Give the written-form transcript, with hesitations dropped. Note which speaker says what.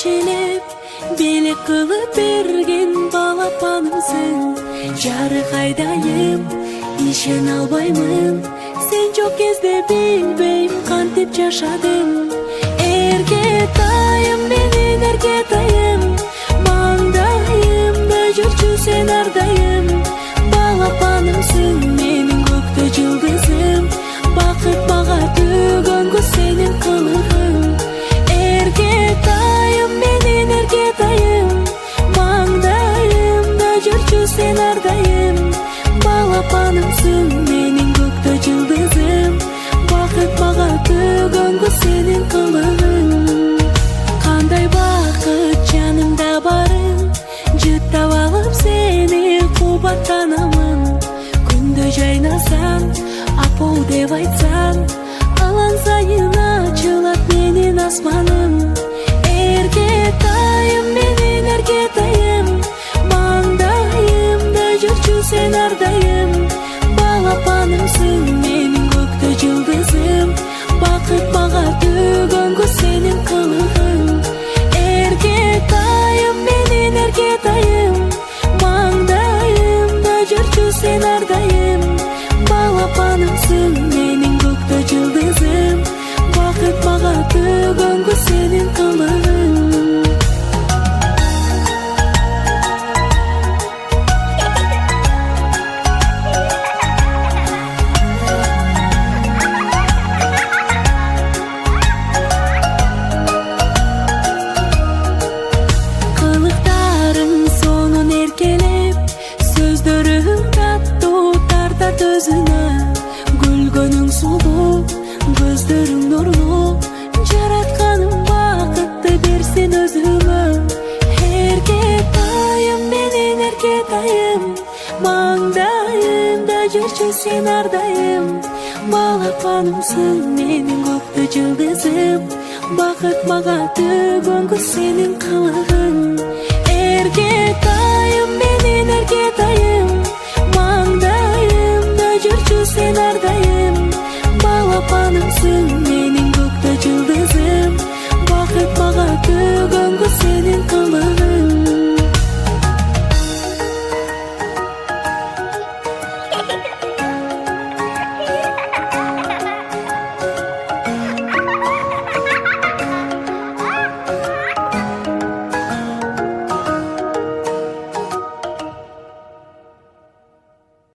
Speaker 1: еркелеп бийлик кылып берген балапанымсың. Жарык айдайым, ишене албаймын, сен жок кезде билбейм кантип жашадым. Эркетайым, менин эркетайым, маңдайымда жүрчү сен ардайым. Балапанымсың, менин көктө жылдызым, бакыт мага төгөнгө сенин кылыгың. Эркетайым, менин эркетайым, маңдайымда жүрчү сен ардайым. Балапанымсың, менин көктө жылдызым, бакыт мага төгөнгө сенин кылыгың. Кандай бакыт жанымда барың, жыттап алып сени кубаттанамын. Күндө жайнасаң, апол деп айтсаң, алан сайын ачылат менин асманым. Эркетайым, менин эркетайым, маңдайымда жүрчү сен ардайым. Балапанымсың, менин көктө жылдызым, бакыт мага төгөнгө сенин кылыгың. Эркетайым, менин эркетайым, маңдайымда жүрчү сен ардайым. Балапанымсың, менин көктө жылдызым, бакыт мага төгөнгө сенин кылыгың. Кылыктарың сонун эркелеп, сөздөрүң таттуу тартат өзүнө. Күлгөнүң сулуу, көздөрүң нурлуу, жаратканым бакытты берсин өзүңө. Эркетайым, менин эркетайым, маңдайымда жүрчү сен ардайым. Балапанымсың, менин көктө жылдызым, бакыт мага төгөнгө сенин кылыгың. Эркетайым, менин эркетайым, маңдайымда жүрчү сен ардайым. Балапанымсың,